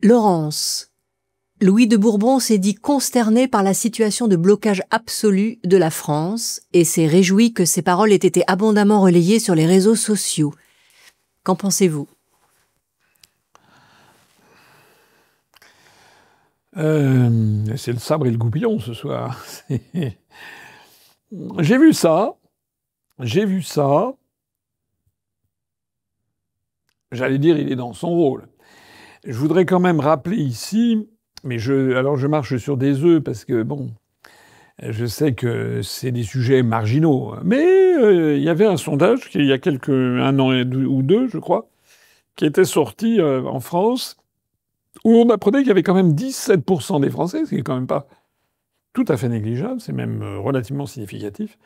Laurence. Louis de Bourbon s'est dit consterné par la situation de blocage absolu de la France et s'est réjoui que ses paroles aient été abondamment relayées sur les réseaux sociaux. Qu'en pensez-vous ? C'est le sabre et le goupillon ce soir. J'ai vu ça. J'allais dire, il est dans son rôle. Je voudrais quand même rappeler ici, mais je marche sur des œufs parce que, bon, je sais que c'est des sujets marginaux. Mais il y avait un sondage il y a un an ou deux, je crois, qui était sorti en France, où on apprenait qu'il y avait quand même 17% des Français, ce qui est quand même pas tout à fait négligeable, c'est même relativement significatif,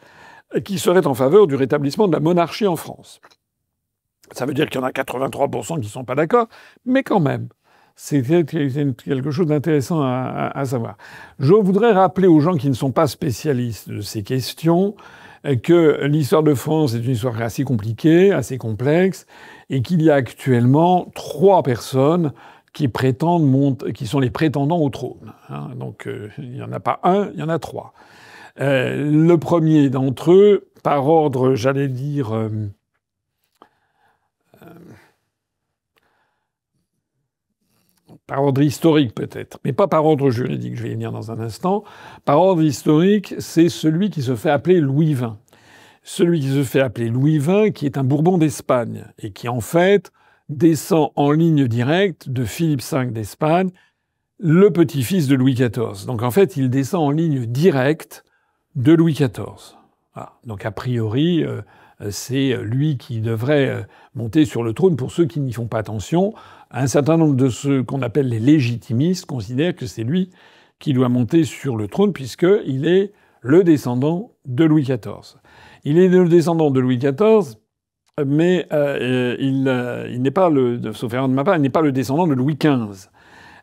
qui seraient en faveur du rétablissement de la monarchie en France. Ça veut dire qu'il y en a 83% qui ne sont pas d'accord, mais quand même, c'est quelque chose d'intéressant à savoir. Je voudrais rappeler aux gens qui ne sont pas spécialistes de ces questions que l'histoire de France est une histoire assez compliquée, assez complexe, et qu'il y a actuellement 3 personnes qui sont les prétendants au trône. Donc il n'y en a pas un, il y en a 3. Le premier d'entre eux, par ordre, j'allais dire... par ordre historique peut-être, mais pas par ordre juridique, je vais y venir dans un instant. Par ordre historique, c'est celui qui se fait appeler Louis XX. Celui qui se fait appeler Louis XX, qui est un Bourbon d'Espagne, et qui en fait descend en ligne directe de Philippe V d'Espagne, le petit-fils de Louis XIV. Donc en fait, il descend en ligne directe de Louis XIV. Voilà. Donc a priori, c'est lui qui devrait monter sur le trône. Pour ceux qui n'y font pas attention, un certain nombre de ceux qu'on appelle les légitimistes considèrent que c'est lui qui doit monter sur le trône puisqu'il est le descendant de Louis XIV. Il est le descendant de Louis XIV, mais il n'est pas sauf erreur de ma part, il n'est pas le descendant de Louis XV.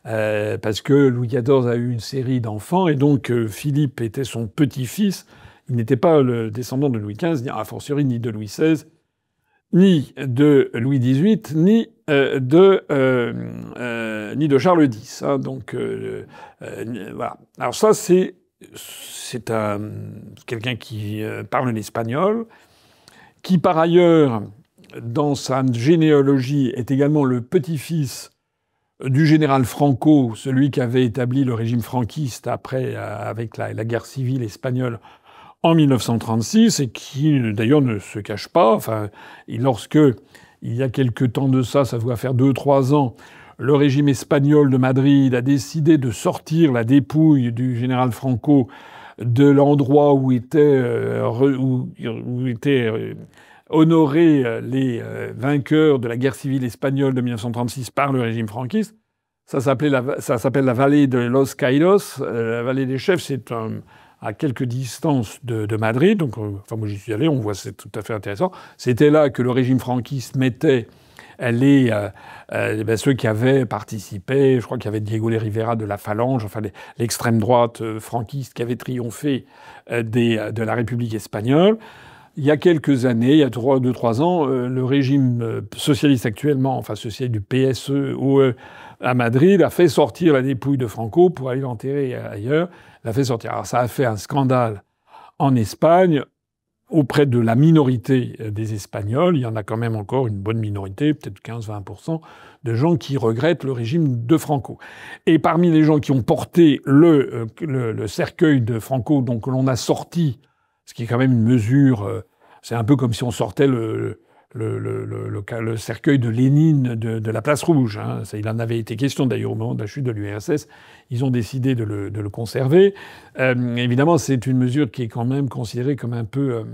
Parce que Louis XIV a eu une série d'enfants et donc Philippe était son petit-fils. Il n'était pas le descendant de Louis XV, a fortiori ni de Louis XVI, ni de Louis XVIII, ni de Charles X. Donc voilà. Alors ça, c'est quelqu'un qui parle l'espagnol, qui par ailleurs, dans sa généalogie, est également le petit-fils du général Franco, celui qui avait établi le régime franquiste après, avec la guerre civile espagnole en 1936, et qui d'ailleurs ne se cache pas. Enfin, lorsque, il y a quelque temps de ça doit faire 2-3 ans, le régime espagnol de Madrid a décidé de sortir la dépouille du général Franco de l'endroit où étaient honorés les vainqueurs de la guerre civile espagnole de 1936 par le régime franquiste. Ça s'appelle la vallée de Los Caídos. La vallée des chefs, c'est à quelques distances de Madrid. Donc, enfin, moi, j'y suis allé, on voit, c'est tout à fait intéressant. C'était là que le régime franquiste mettait ceux qui avaient participé. Je crois qu'il y avait Diego de Rivera de la Phalange, enfin, l'extrême droite franquiste qui avait triomphé de la République espagnole. Il y a quelques années, il y a 2-3 ans, le régime socialiste actuellement, enfin socialiste du PSE à Madrid, a fait sortir la dépouille de Franco pour aller l'enterrer ailleurs. L'a fait sortir. Alors ça a fait un scandale en Espagne auprès de la minorité des Espagnols. Il y en a quand même encore une bonne minorité, peut-être 15-20%, de gens qui regrettent le régime de Franco. Et parmi les gens qui ont porté le cercueil de Franco, donc l'on a sorti, ce qui est quand même une mesure, c'est un peu comme si on sortait le cercueil de Lénine de la Place Rouge. Il en avait été question d'ailleurs au moment de la chute de l'URSS. Ils ont décidé de le conserver. Évidemment, c'est une mesure qui est quand même considérée comme un peu,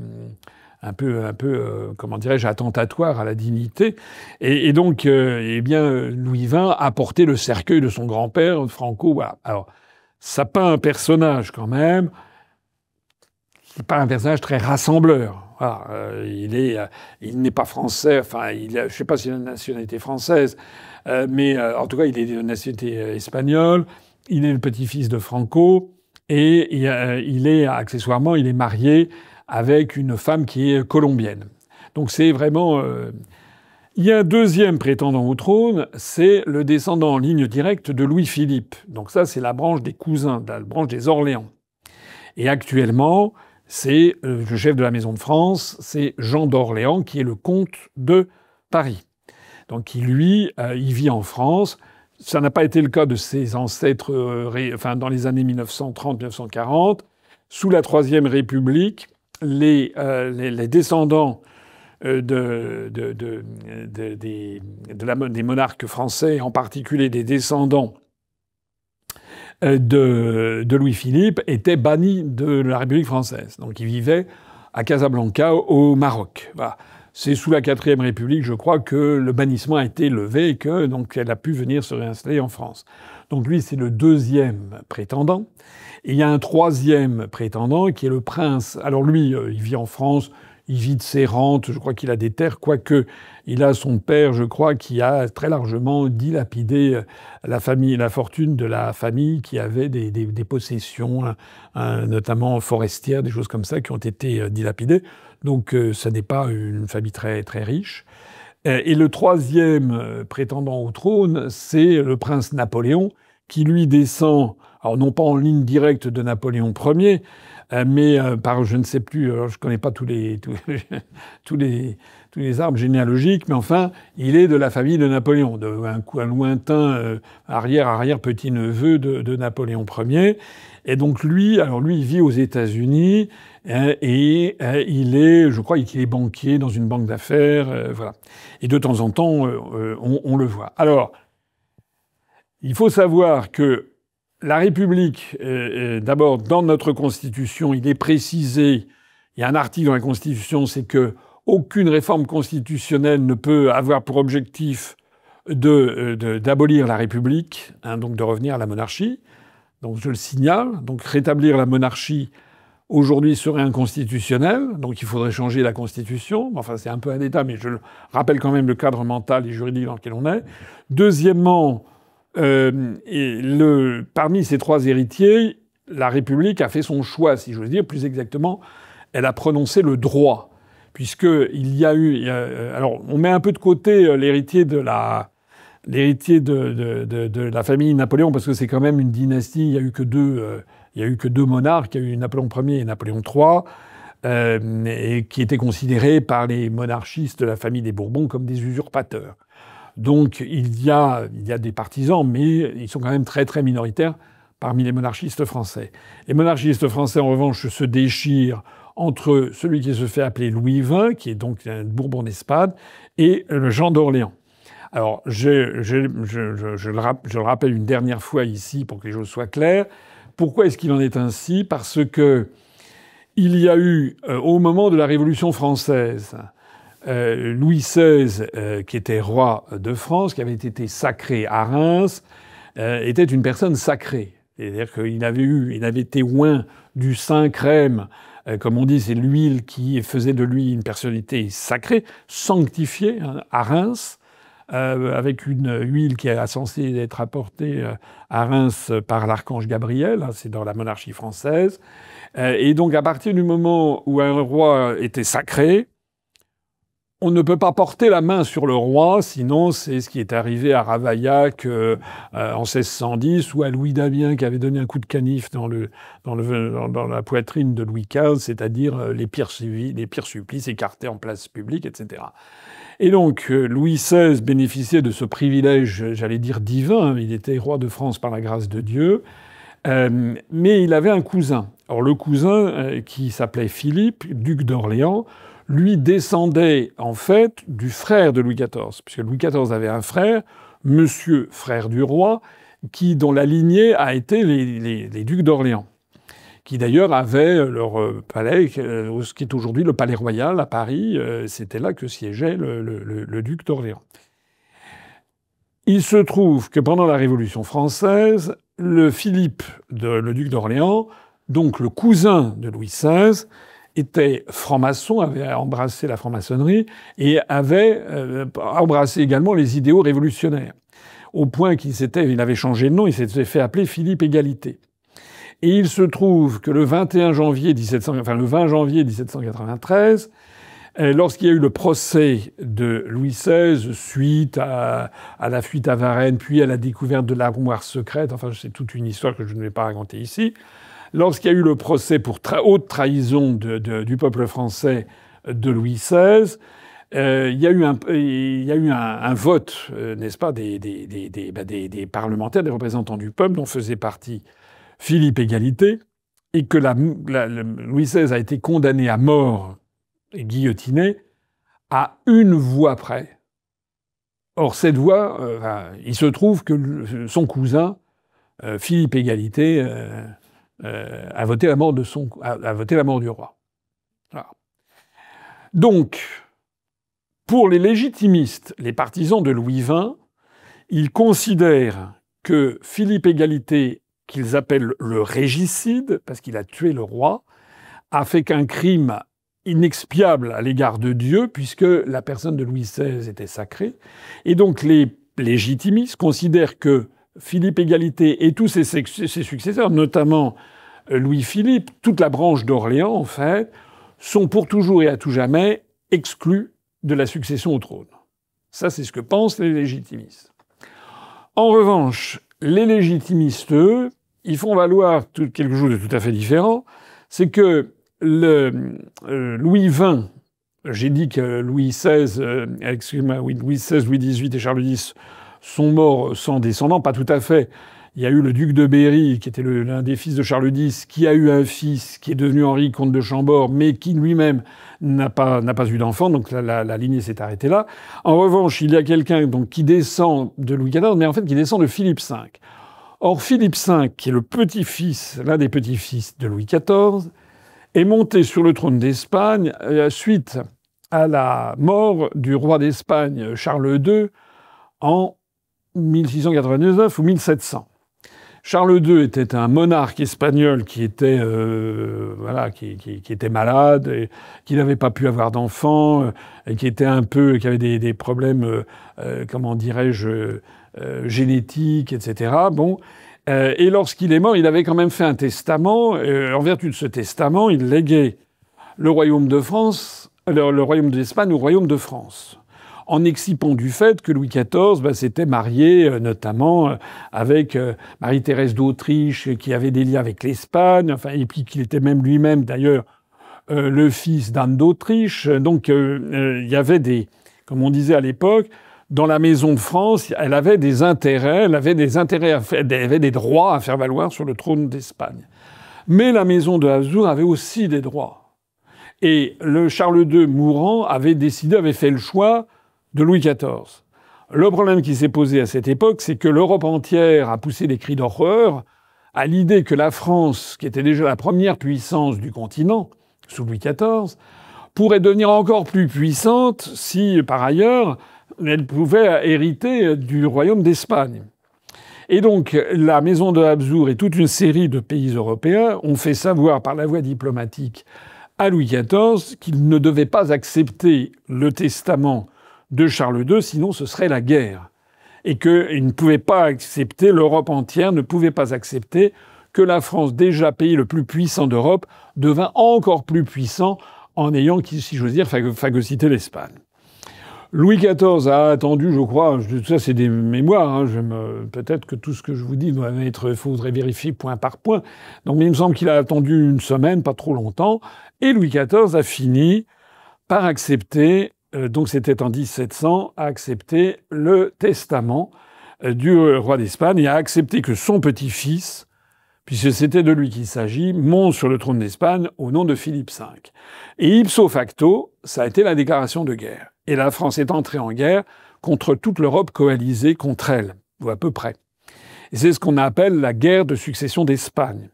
comment dirais-je, attentatoire à la dignité. Et donc, eh bien, Louis XX a porté le cercueil de son grand-père, Franco. Voilà. Alors, ça peint un personnage quand même. C'est pas un personnage très rassembleur. Voilà, il n'est pas français. Enfin, je sais pas s'il a une nationalité française, mais en tout cas, il est de nationalité espagnole. Il est le petit-fils de Franco et il est accessoirement, il est marié avec une femme qui est colombienne. Donc c'est vraiment Il y a un deuxième prétendant au trône, c'est le descendant en ligne directe de Louis-Philippe. Donc ça, c'est la branche des cousins, la branche des Orléans. Et actuellement, c'est le chef de la Maison de France, c'est Jean d'Orléans, qui est le comte de Paris. Donc qui, lui, il vit en France. Ça n'a pas été le cas de ses ancêtres dans les années 1930-1940. Sous la Troisième République, les descendants des monarques français, en particulier des descendants de Louis-Philippe, étaient bannis de la République française. Donc ils vivaient à Casablanca, au Maroc. Voilà. C'est sous la Quatrième République, je crois, que le bannissement a été levé et que donc elle a pu venir se réinstaller en France. Donc lui, c'est le deuxième prétendant. Et il y a un troisième prétendant qui est le prince. Alors lui, il vit en France. Il vit de ses rentes, je crois qu'il a des terres, quoique il a son père, je crois, qui a très largement dilapidé la fortune de la famille qui avait des possessions, notamment forestières, des choses comme ça, qui ont été dilapidées. Donc ça n'est pas une famille très, très riche. Et le troisième prétendant au trône, c'est le prince Napoléon, qui lui descend, alors non pas en ligne directe de Napoléon Ier, mais par je ne sais plus, alors je connais pas tous les arbres généalogiques, mais enfin, il est de la famille de Napoléon, un lointain arrière petit-neveu de Napoléon Ier. Et donc lui, il vit aux États-Unis et je crois qu'il est banquier dans une banque d'affaires, voilà. Et de temps en temps, on le voit. Alors, il faut savoir que la République, d'abord, dans notre Constitution, il est précisé, il y a un article dans la Constitution, c'est que aucune réforme constitutionnelle ne peut avoir pour objectif d'abolir la République, donc de revenir à la monarchie. Donc je le signale. Donc rétablir la monarchie, aujourd'hui, serait inconstitutionnel. Donc il faudrait changer la Constitution. Enfin, c'est un peu un détail, mais je rappelle quand même le cadre mental et juridique dans lequel on est. Deuxièmement, parmi ces trois héritiers, la République a fait son choix, si j'ose dire. Plus exactement, elle a prononcé le droit, puisqu'il y a eu... alors, on met un peu de côté l'héritier de la famille Napoléon, parce que c'est quand même une dynastie. Il y a eu que deux monarques. Il y a eu Napoléon Ier et Napoléon III, et qui étaient considérés par les monarchistes de la famille des Bourbons comme des usurpateurs. Donc il y a des partisans, mais ils sont quand même très très minoritaires parmi les monarchistes français. Les monarchistes français, en revanche, se déchirent entre celui qui se fait appeler Louis XX, qui est donc un Bourbon d'Espagne, et le Jean d'Orléans. Alors je le rappelle une dernière fois ici pour que les choses soient claires. Pourquoi est-ce qu'il en est ainsi ? Parce que il y a eu, au moment de la Révolution française, Louis XVI, qui était roi de France, qui avait été sacré à Reims, était une personne sacrée. C'est-à-dire qu'il avait été oint du Saint-Crème, comme on dit, c'est l'huile qui faisait de lui une personnalité sacrée, sanctifiée, à Reims, avec une huile qui est censée être apportée à Reims par l'archange Gabriel, c'est dans la monarchie française. Et donc à partir du moment où un roi était sacré, on ne peut pas porter la main sur le roi, sinon c'est ce qui est arrivé à Ravaillac en 1610, ou à Louis Damien qui avait donné un coup de canif dans la poitrine de Louis XV, c'est-à-dire les pires supplices écartés en place publique, etc. Et donc Louis XVI bénéficiait de ce privilège, j'allais dire divin, il était roi de France par la grâce de Dieu, mais il avait un cousin. Alors le cousin, qui s'appelait Philippe, duc d'Orléans, lui descendait en fait du frère de Louis XIV, puisque Louis XIV avait un frère, monsieur frère du roi, dont la lignée a été les ducs d'Orléans, qui d'ailleurs avaient leur palais, ce qui est aujourd'hui le Palais Royal à Paris. C'était là que siégeait le duc d'Orléans. Il se trouve que pendant la Révolution française, le duc d'Orléans, donc le cousin de Louis XVI, était franc-maçon, avait embrassé la franc-maçonnerie et avait embrassé également les idéaux révolutionnaires. Au point il avait changé de nom, il s'était fait appeler Philippe Égalité. Et il se trouve que le 20 janvier 1793, Lorsqu'il y a eu le procès de Louis XVI, suite à la fuite à Varennes, puis à la découverte de l'armoire secrète, enfin c'est toute une histoire que je ne vais pas raconter ici, lorsqu'il y a eu le procès pour haute trahison du peuple français de Louis XVI, il y a eu un vote, n'est-ce pas, des parlementaires, des représentants du peuple, dont faisait partie Philippe Égalité, et que Louis XVI a été condamné à mort et guillotiné à une voix près. Or, cette voix, il se trouve que son cousin, Philippe Égalité, a voté la mort du roi. Voilà. Donc, pour les légitimistes, les partisans de Louis XX, ils considèrent que Philippe Égalité, qu'ils appellent le régicide, parce qu'il a tué le roi, a fait qu'un crime inexpiable à l'égard de Dieu, puisque la personne de Louis XVI était sacrée. Et donc les légitimistes considèrent que Philippe Égalité et tous ses successeurs, notamment Louis-Philippe, toute la branche d'Orléans, en fait, sont pour toujours et à tout jamais exclus de la succession au trône. Ça, c'est ce que pensent les légitimistes. En revanche, les légitimistes, eux, ils font valoir quelque chose de tout à fait différent. C'est que Louis XX, j'ai dit que Louis XVI, Louis XVI, Louis XVIII et Charles X sont morts sans descendants, pas tout à fait. Il y a eu le duc de Berry, qui était l'un des fils de Charles X, qui a eu un fils qui est devenu Henri, comte de Chambord, mais qui lui-même n'a pas eu d'enfant, donc la lignée s'est arrêtée là. En revanche, il y a quelqu'un donc qui descend de Louis XIV, mais en fait qui descend de Philippe V. Or, Philippe V, qui est le petit-fils, l'un des petits-fils de Louis XIV, est monté sur le trône d'Espagne suite à la mort du roi d'Espagne Charles II en 1699 ou 1700. Charles II était un monarque espagnol qui était qui était malade, et qui n'avait pas pu avoir d'enfants, et qui avait des problèmes, comment dirais-je, génétiques, etc. Bon. Et lorsqu'il est mort, il avait quand même fait un testament. En vertu de ce testament, il léguait le royaume de France, le royaume d'Espagne au royaume de France, en excipant du fait que Louis XIV s'était marié notamment avec Marie-Thérèse d'Autriche, qui avait des liens avec l'Espagne, enfin, et puis qu'il était même lui-même d'ailleurs le fils d'Anne d'Autriche. Donc il y avait comme on disait à l'époque, dans la maison de France, elle avait des intérêts, elle avait des droits à faire valoir sur le trône d'Espagne. Mais la maison de Habsbourg avait aussi des droits. Et le Charles II mourant avait fait le choix de Louis XIV. Le problème qui s'est posé à cette époque, c'est que l'Europe entière a poussé des cris d'horreur à l'idée que la France, qui était déjà la première puissance du continent, sous Louis XIV, pourrait devenir encore plus puissante si, par ailleurs, elle pouvait hériter du royaume d'Espagne. Et donc, la maison de Habsbourg et toute une série de pays européens ont fait savoir par la voie diplomatique à Louis XIV qu'il ne devait pas accepter le testament de Charles II, sinon ce serait la guerre. Et qu'il ne pouvait pas accepter, l'Europe entière ne pouvait pas accepter que la France, déjà pays le plus puissant d'Europe, devint encore plus puissant en ayant, si j'ose dire, phagocyté l'Espagne. Louis XIV a attendu, je crois, tout ça c'est des mémoires, hein, peut-être que tout ce que je vous dis faudrait vérifier point par point. Donc il me semble qu'il a attendu une semaine, pas trop longtemps, et Louis XIV a fini par accepter, donc c'était en 1700, a accepté le testament du roi d'Espagne et a accepté que son petit-fils, puisque c'était de lui qu'il s'agit, monte sur le trône d'Espagne au nom de Philippe V. Et ipso facto, ça a été la déclaration de guerre. Et la France est entrée en guerre contre toute l'Europe coalisée contre elle, ou à peu près. Et c'est ce qu'on appelle la guerre de succession d'Espagne.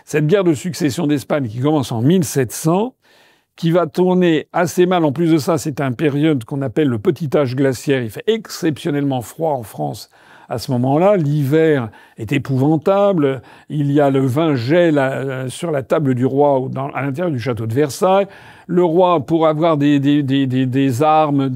Cette guerre de succession d'Espagne qui commence en 1700, qui va tourner assez mal. En plus de ça, c'est une période qu'on appelle le petit âge glaciaire. Il fait exceptionnellement froid en France à ce moment-là. L'hiver est épouvantable. Il y a le vin gel sur la table du roi à l'intérieur du château de Versailles. Le roi, pour avoir des armes,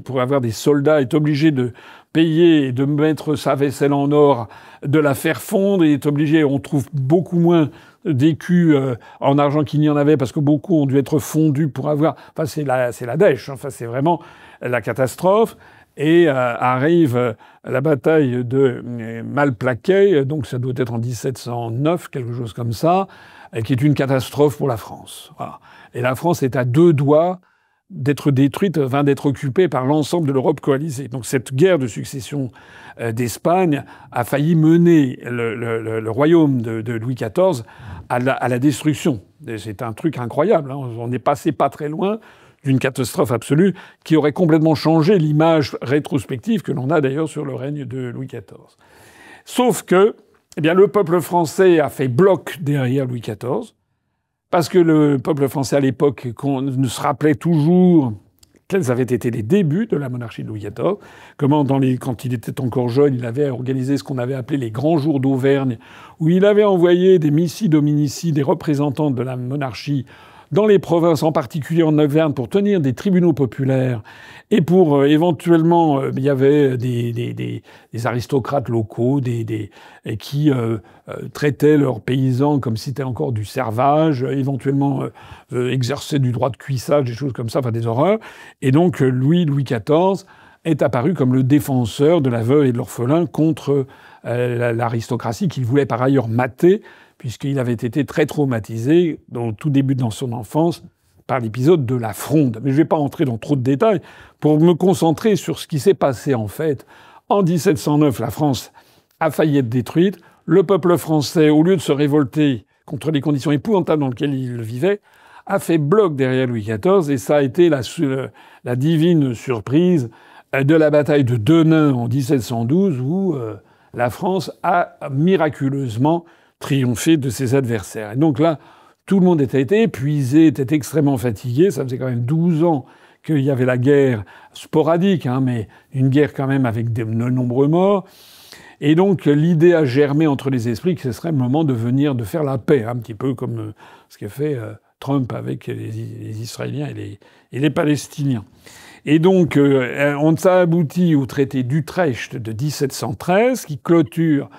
pour avoir des soldats, est obligé de payer, de mettre sa vaisselle en or, de la faire fondre, il est obligé, on trouve beaucoup moins d'écus en argent qu'il n'y en avait, parce que beaucoup ont dû être fondus pour avoir... Enfin, c'est la dèche, enfin, c'est vraiment la catastrophe. Et arrive la bataille de Malplaquet, donc ça doit être en 1709, quelque chose comme ça, qui est une catastrophe pour la France. Voilà. Et la France est à 2 doigts d'être détruite, d'être occupée par l'ensemble de l'Europe coalisée. Donc cette guerre de succession d'Espagne a failli mener le royaume de Louis XIV à la destruction. C'est un truc incroyable, hein. On n'est passé pas très loin d'une catastrophe absolue qui aurait complètement changé l'image rétrospective que l'on a d'ailleurs sur le règne de Louis XIV. Sauf que, eh bien, le peuple français a fait bloc derrière Louis XIV, parce que le peuple français à l'époque se rappelait toujours quels avaient été les débuts de la monarchie de Louis XIV, comment quand il était encore jeune, il avait organisé ce qu'on avait appelé les grands jours d'Auvergne, où il avait envoyé des missi dominici, des représentants de la monarchie, dans les provinces, en particulier en Auvergne, pour tenir des tribunaux populaires et pour éventuellement, il y avait des aristocrates locaux qui traitaient leurs paysans comme si c'était encore du servage, éventuellement exerçaient du droit de cuissage, des choses comme ça, enfin des horreurs. Et donc Louis XIV est apparu comme le défenseur de la veuve et de l'orphelin contre l'aristocratie qu'il voulait par ailleurs mater, puisqu'il avait été très traumatisé, au tout début de son enfance, par l'épisode de la Fronde. Mais je ne vais pas entrer dans trop de détails pour me concentrer sur ce qui s'est passé en fait. En 1709, la France a failli être détruite. Le peuple français, au lieu de se révolter contre les conditions épouvantables dans lesquelles il vivait, a fait bloc derrière Louis XIV, et ça a été la divine surprise de la bataille de Denain en 1712, où la France a miraculeusement triomphé de ses adversaires. Et donc là, tout le monde était épuisé, était extrêmement fatigué. Ça faisait quand même 12 ans qu'il y avait la guerre sporadique, hein, mais une guerre quand même avec de nombreux morts. Et donc l'idée a germé entre les esprits que ce serait le moment de faire la paix, un petit peu comme ce qu'a fait Trump avec les Israéliens et les Palestiniens. Et donc ça aboutit au traité d'Utrecht de 1713 qui clôture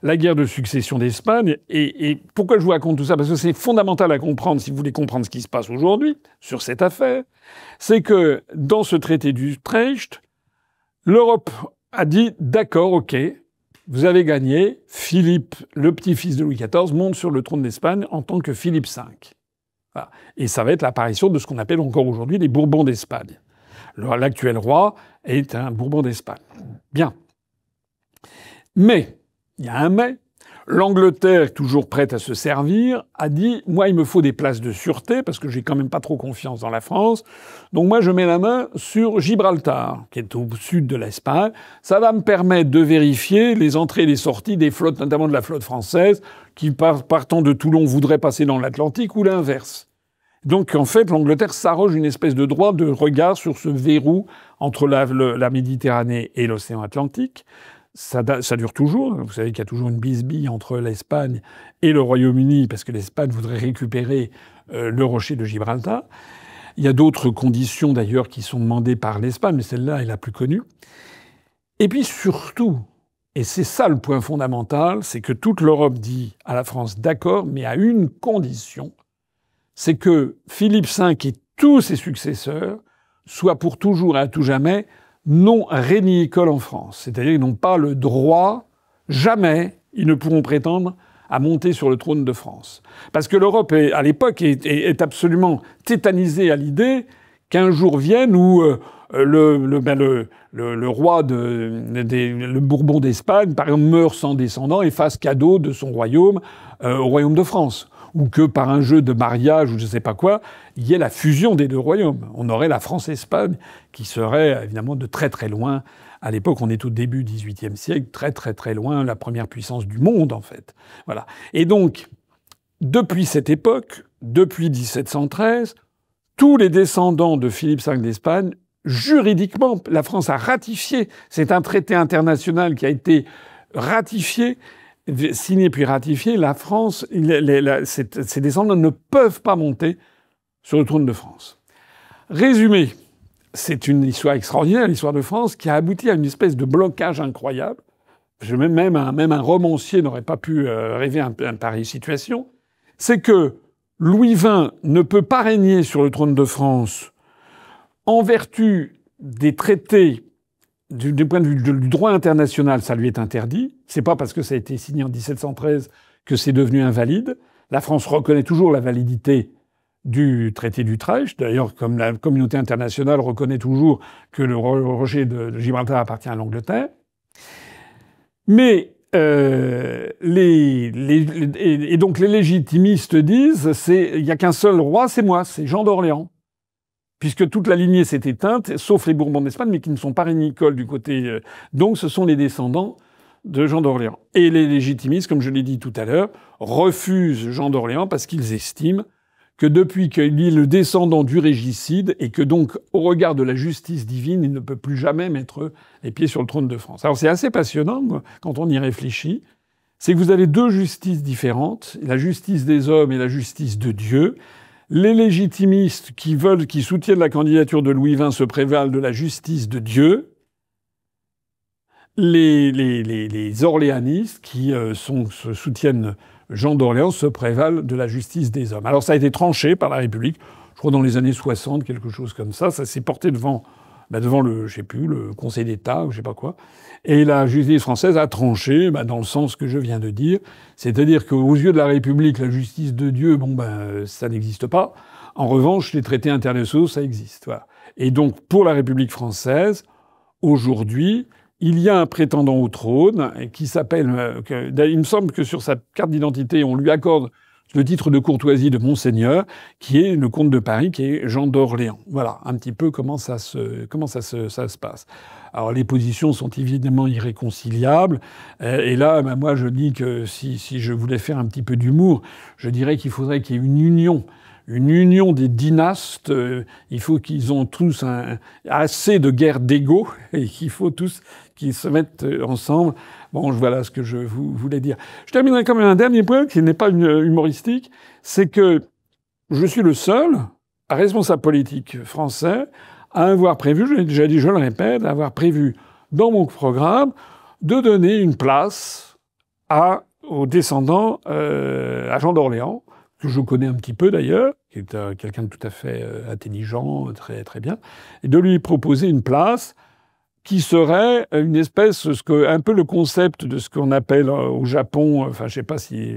la guerre de succession d'Espagne. Et pourquoi je vous raconte tout ça? Parce que c'est fondamental à comprendre si vous voulez comprendre ce qui se passe aujourd'hui sur cette affaire. C'est que dans ce traité d'Utrecht, l'Europe a dit « D'accord, ok, vous avez gagné. Philippe, le petit-fils de Louis XIV, monte sur le trône d'Espagne en tant que Philippe V. » Voilà. Et ça va être l'apparition de ce qu'on appelle encore aujourd'hui les Bourbons d'Espagne. L'actuel roi est un Bourbon d'Espagne. Bien. Mais, il y a un mais, l'Angleterre, toujours prête à se servir, a dit « Moi, il me faut des places de sûreté, parce que j'ai quand même pas trop confiance dans la France. Donc moi, je mets la main sur Gibraltar, qui est au sud de l'Espagne. Ça va me permettre de vérifier les entrées et les sorties des flottes, notamment de la flotte française, qui, partant de Toulon, voudrait passer dans l'Atlantique, ou l'inverse. » Donc, en fait, l'Angleterre s'arroge une espèce de droit de regard sur ce verrou entre la Méditerranée et l'océan Atlantique. Ça dure toujours. Vous savez qu'il y a toujours une bisbille entre l'Espagne et le Royaume-Uni, parce que l'Espagne voudrait récupérer le rocher de Gibraltar. Il y a d'autres conditions, d'ailleurs, qui sont demandées par l'Espagne, mais celle-là est la plus connue. Et puis, surtout, et c'est ça le point fondamental, c'est que toute l'Europe dit à la France « d'accord, mais à une condition », c'est que Philippe V et tous ses successeurs soient pour toujours et à tout jamais non régnicoles en France. C'est-à-dire qu'ils n'ont pas le droit, jamais, ils ne pourront prétendre à monter sur le trône de France. Parce que l'Europe, à l'époque, est absolument tétanisée à l'idée qu'un jour vienne où le roi le Bourbon d'Espagne, par exemple, meurt sans descendant et fasse cadeau de son royaume au royaume de France. Ou que par un jeu de mariage ou je ne sais pas quoi, il y ait la fusion des deux royaumes. On aurait la France-Espagne qui serait évidemment de très très loin. À l'époque, on est au début du XVIIIe siècle, très très très loin, la première puissance du monde en fait. Voilà. Et donc, depuis cette époque, depuis 1713, tous les descendants de Philippe V d'Espagne, juridiquement, la France a ratifié. C'est un traité international qui a été ratifié, signé puis ratifié. La France, ses descendants ne peuvent pas monter sur le trône de France. Résumé, c'est une histoire extraordinaire, l'histoire de France, qui a abouti à une espèce de blocage incroyable. Même un romancier n'aurait pas pu rêver une pareille situation. C'est que Louis XX ne peut pas régner sur le trône de France en vertu des traités du point de vue du droit international, ça lui est interdit. C'est pas parce que ça a été signé en 1713 que c'est devenu invalide. La France reconnaît toujours la validité du traité d'Utrecht. D'ailleurs, comme la communauté internationale reconnaît toujours que le rocher de Gibraltar appartient à l'Angleterre. Mais et donc les légitimistes disent il y a qu'un seul roi, c'est moi, c'est Jean d'Orléans. Puisque toute la lignée s'est éteinte, sauf les Bourbons d'Espagne, mais qui ne sont pas rénicoles du côté. Donc ce sont les descendants de Jean d'Orléans. Et les légitimistes, comme je l'ai dit tout à l'heure, refusent Jean d'Orléans parce qu'ils estiment que depuis qu'il est le descendant du régicide et que donc, au regard de la justice divine, il ne peut plus jamais mettre les pieds sur le trône de France. Alors c'est assez passionnant quand on y réfléchit. C'est que vous avez deux justices différentes, la justice des hommes et la justice de Dieu. Les légitimistes qui soutiennent la candidature de Louis XX se prévalent de la justice de Dieu. Les orléanistes qui soutiennent Jean d'Orléans se prévalent de la justice des hommes. Alors ça a été tranché par la République, je crois dans les années 60, quelque chose comme ça. Ça s'est porté devant le, je sais plus, le Conseil d'État ou je sais pas quoi. Et la justice française a tranché dans le sens que je viens de dire. C'est-à-dire qu'aux yeux de la République, la justice de Dieu, ça n'existe pas. En revanche, les traités internationaux, ça existe. Voilà. Et donc, pour la République française, aujourd'hui, il y a un prétendant au trône qui s'appelle... il me semble que sur sa carte d'identité, on lui accorde le titre de courtoisie de Monseigneur, qui est le comte de Paris, qui est Jean d'Orléans. Voilà un petit peu comment ça se passe. Alors les positions sont évidemment irréconciliables. Et là, moi je dis que si je voulais faire un petit peu d'humour, je dirais qu'il faudrait qu'il y ait une union des dynastes. Il faut qu'ils ont tous assez de guerre d'ego et qu'il faut tous qu'ils se mettent ensemble. Bon, voilà ce que je voulais dire. Je terminerai quand même un dernier point qui n'est pas humoristique, c'est que je suis le seul responsable politique français à avoir prévu, je l'ai déjà dit, je le répète, à avoir prévu dans mon programme de donner une place aux descendants, à Jean d'Orléans, que je connais un petit peu d'ailleurs, qui est quelqu'un de tout à fait intelligent, très, très bien, et de lui proposer une place qui serait une espèce, un peu le concept de ce qu'on appelle au Japon, enfin je sais pas si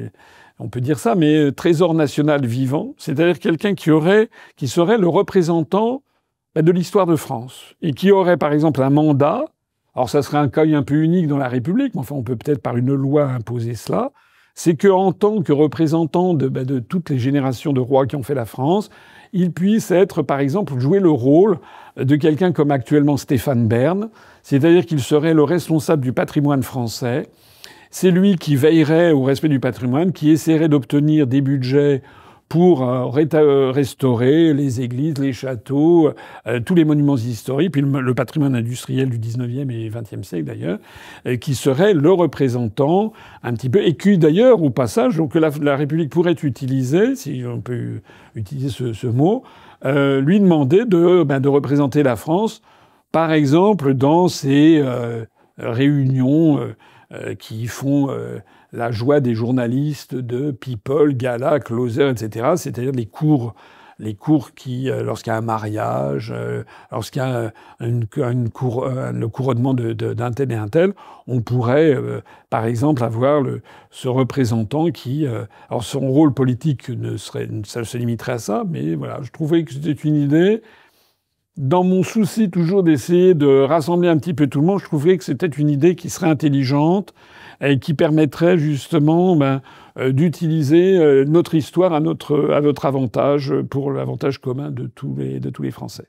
on peut dire ça, mais trésor national vivant, c'est-à-dire quelqu'un qui serait le représentant de l'histoire de France, et qui aurait par exemple un mandat, alors ça serait un cas un peu unique dans la République, mais enfin on peut peut-être par une loi imposer cela, c'est qu'en tant que représentant de toutes les générations de rois qui ont fait la France, il puisse être, par exemple, jouer le rôle de quelqu'un comme actuellement Stéphane Bern, c'est-à-dire qu'il serait le responsable du patrimoine français. C'est lui qui veillerait au respect du patrimoine, qui essaierait d'obtenir des budgets pour restaurer les églises, les châteaux, tous les monuments historiques, puis le patrimoine industriel du 19e et 20e siècle d'ailleurs, qui serait le représentant un petit peu, et qui d'ailleurs, au passage, donc la République pourrait utiliser, si on peut utiliser ce mot, lui demander de représenter la France, par exemple, dans ces réunions qui font la joie des journalistes de People, Gala, Closer, etc. C'est-à-dire les cours qui, lorsqu'il y a un mariage, lorsqu'il y a le couronnement d'un tel et un tel, on pourrait, par exemple, avoir ce représentant qui, alors son rôle politique ça se limiterait à ça, mais voilà, je trouvais que c'était une idée. Dans mon souci toujours d'essayer de rassembler un petit peu tout le monde, je trouvais que c'était une idée qui serait intelligente et qui permettrait justement d'utiliser notre histoire à notre avantage, pour l'avantage commun de tous les Français.